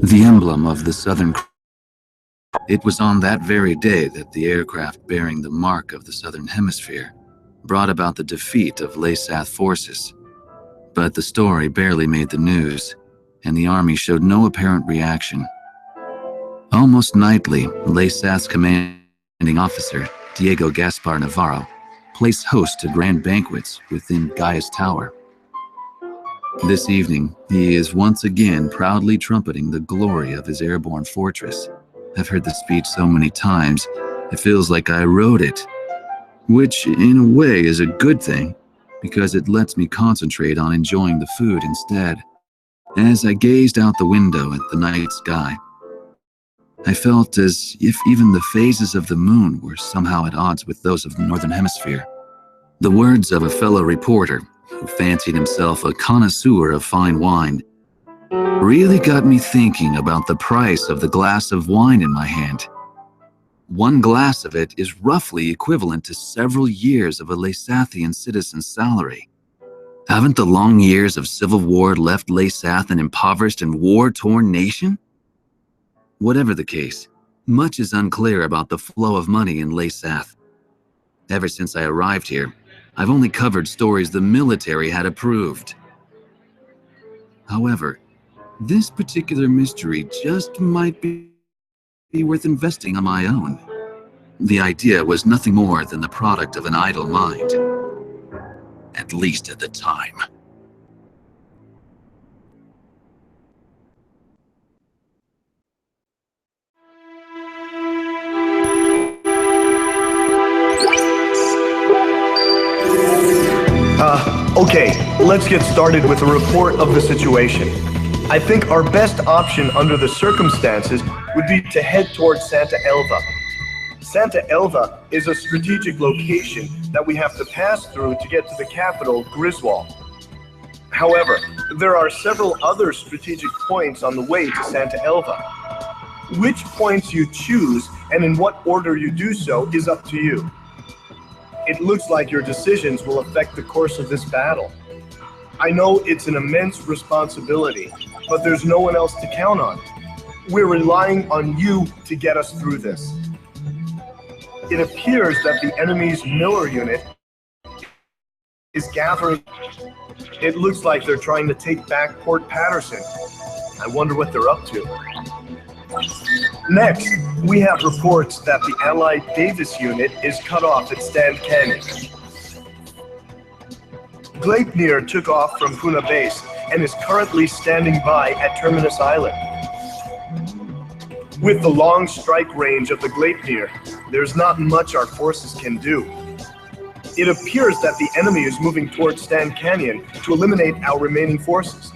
The emblem of the Southern Cross. It was on that very day that the aircraft bearing the mark of the Southern Hemisphere brought about the defeat of Laysath forces. But the story barely made the news, and the army showed no apparent reaction. Almost nightly, Laysath's commanding officer, Diego Gaspar Navarro, placed host to grand banquets within Gaia's Tower. This evening, he is once again proudly trumpeting the glory of his airborne fortress. I've heard the speech so many times, it feels like I wrote it, which in a way is a good thing, because it lets me concentrate on enjoying the food instead. As I gazed out the window at the night sky, I felt as if even the phases of the moon were somehow at odds with those of the Northern Hemisphere. The words of a fellow reporter, who fancied himself a connoisseur of fine wine, really got me thinking about the price of the glass of wine in my hand. One glass of it is roughly equivalent to several years of a Laysathian citizen's salary. Haven't the long years of civil war left Laysath an impoverished and war-torn nation? Whatever the case, much is unclear about the flow of money in Laysath. Ever since I arrived here, I've only covered stories the military had approved. However, this particular mystery just might be worth investing on my own. The idea was nothing more than the product of an idle mind, at least at the time. Okay, let's get started with a report of the situation. I think our best option under the circumstances would be to head towards Santa Elva. Santa Elva is a strategic location that we have to pass through to get to the capital, Griswold. However, there are several other strategic points on the way to Santa Elva. Which points you choose and in what order you do so is up to you. It looks like your decisions will affect the course of this battle. I know it's an immense responsibility, but there's no one else to count on. We're relying on you to get us through this. It appears that the enemy's Miller unit is gathering. It looks like they're trying to take back Port Patterson. I wonder what they're up to. Next, we have reports that the Allied Davis unit is cut off at Stand Canyon. Gleipnir took off from Puna Base and is currently standing by at Terminus Island. With the long strike range of the Gleipnir, there's not much our forces can do. It appears that the enemy is moving towards Stand Canyon to eliminate our remaining forces.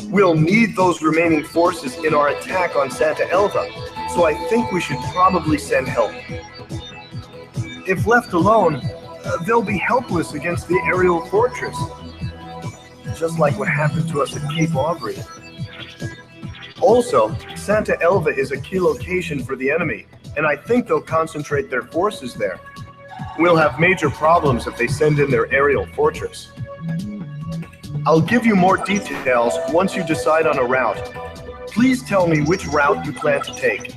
We'll need those remaining forces in our attack on Santa Elva, so I think we should probably send help. If left alone, they'll be helpless against the aerial fortress, just like what happened to us at Cape Aubrey. Also, Santa Elva is a key location for the enemy, and I think they'll concentrate their forces there. We'll have major problems if they send in their aerial fortress. I'll give you more details once you decide on a route. Please tell me which route you plan to take.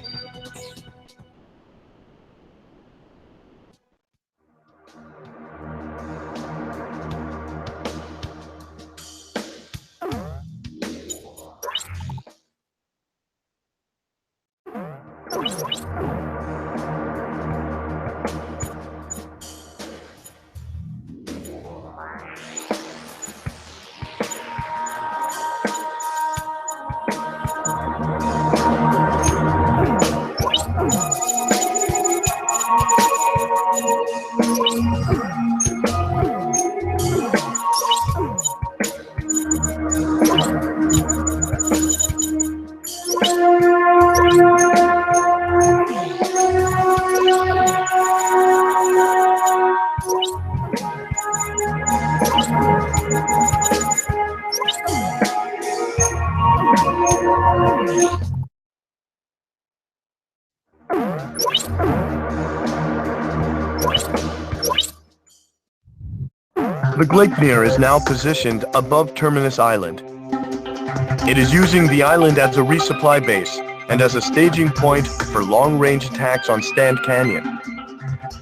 Gleipnir is now positioned above Terminus Island. It is using the island as a resupply base and as a staging point for long-range attacks on Stand Canyon.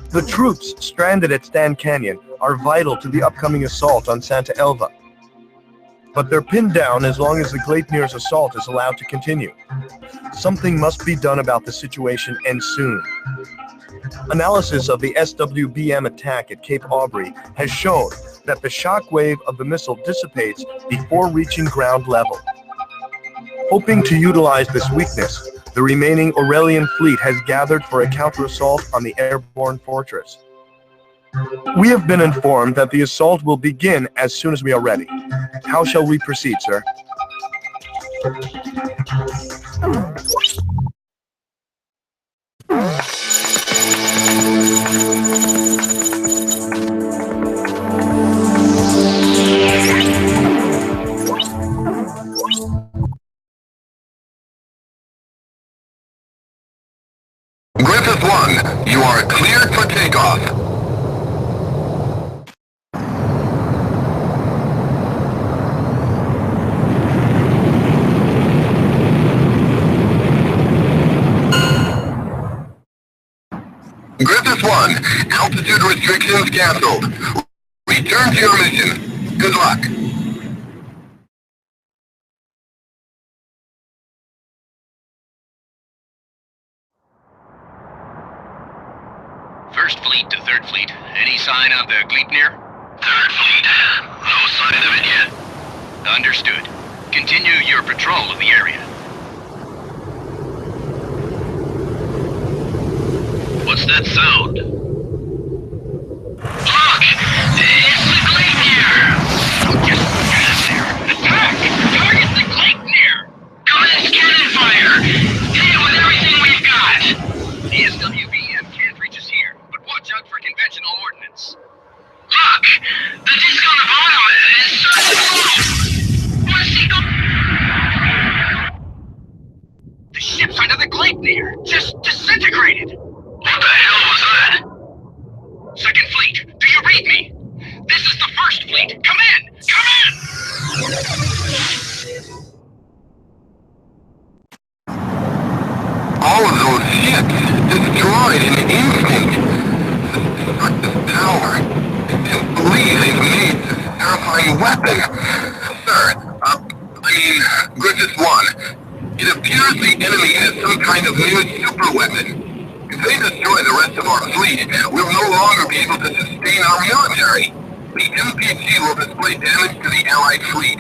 The troops stranded at Stand Canyon are vital to the upcoming assault on Santa Elva. But they're pinned down as long as the Gleipnir's assault is allowed to continue. Something must be done about the situation, and soon. Analysis of the SWBM attack at Cape Aubrey has shown that the shock wave of the missile dissipates before reaching ground level. Hoping to utilize this weakness, the remaining Aurelian fleet has gathered for a counter-assault on the airborne fortress. We have been informed that the assault will begin as soon as we are ready. How shall we proceed, sir? Griffith 1, you are cleared for takeoff. Griffith 1, altitude restrictions canceled. Return to your mission. Good luck. First Fleet to Third Fleet. Any sign of the Gleipnir? Third Fleet, no sign of it yet. Understood. Continue your patrol of the area. What's that sound? Look! It's the Gleipnir! Get out there! Attack! Target the Gleipnir! Commence cannon fire! Hit it with everything we've got! The SWBM can't reach us here, but watch out for conventional ordnance. Look! The disc on the bottom is starting to move! What's he The ships under the Gleipnir just disintegrated! What the hell was that? Second Fleet, do you read me? This is the First Fleet! Come in! Come in! All of those ships destroyed in an instant. Destructive power. I can't believe they've made this terrifying weapon. Sir, Griffith 1, it appears the enemy has some kind of new super weapon. If they destroy the rest of our fleet, we'll no longer be able to sustain our military. The MPG will display damage to the Allied fleet.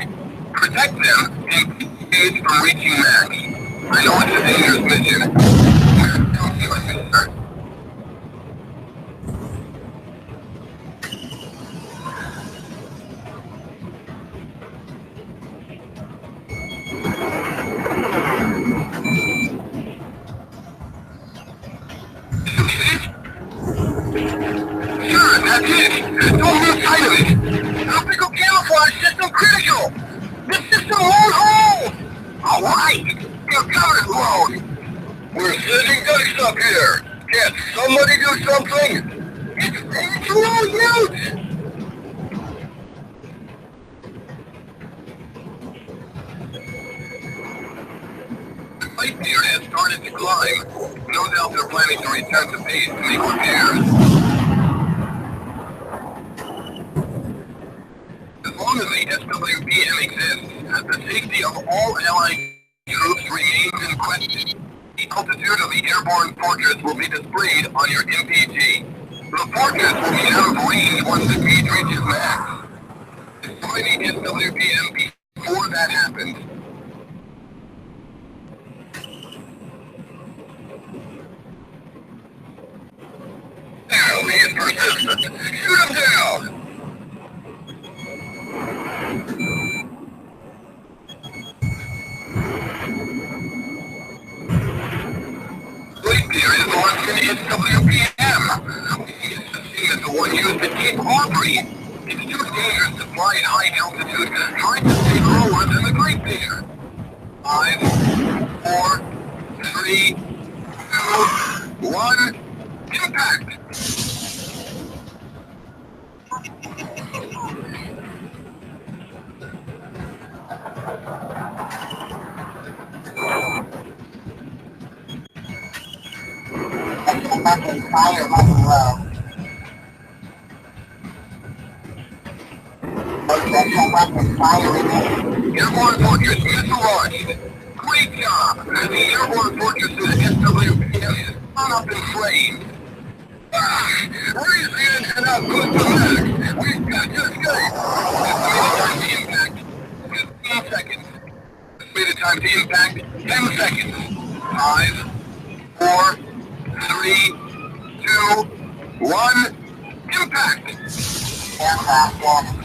Protect them and keep aids from reaching max. I know it's a dangerous mission. Don't feel like this, sir. Sure, that's it! Don't lose sight of it! Optical camouflage system critical! The system won't hold! Alright! Your cover's blown! We're sitting ducks up here! Can't somebody do something? It's low mute! The Gleipnir has started to climb. No doubt they're planning to return to base to make repairs. As long as the SWBM exists, the safety of all Allied troops remains in question. The altitude of the airborne fortress will be displayed on your MPG. The fortress will be out of range once the gauge reaches max. Destroy the SWBM before that happens. Now, he is persistent. Shoot him down! Gleipnir is launching SWBM. He is seen as the one used at Cape Aubrey. It's too dangerous to fly at high altitude, trying to stay lower than the Gleipnir. 5, 4, 3, 2, 1, impact! Weapon fire level low. Potential weapon fire remaining. Airborne Fortress missile launched. Great job. The Airborne Fortress's SWBM is hung up in flames. Raise the engine output to max. We've got to escape. Estimated time to impact 15 seconds. Estimated time to impact 10 seconds. 5, 4, 3, 2, 1. Impact. Aircraft damage.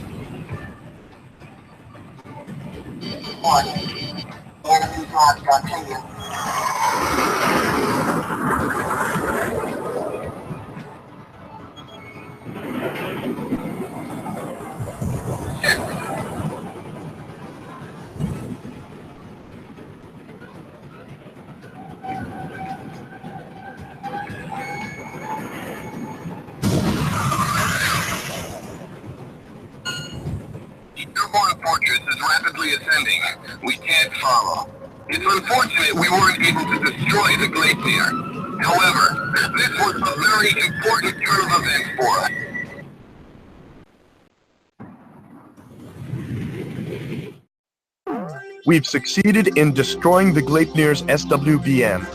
Warning. Enemy drops continue. Airborne Fortress is rapidly ascending. We can't follow. It's unfortunate we weren't able to destroy the Glacier. However, this was a very important turn of events for us. We've succeeded in destroying the Gleipnir's SWBM.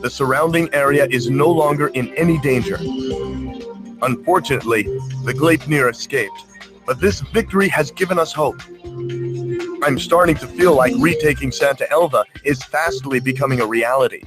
The surrounding area is no longer in any danger. Unfortunately, the Gleipnir escaped, but this victory has given us hope. I'm starting to feel like retaking Santa Elva is fastly becoming a reality.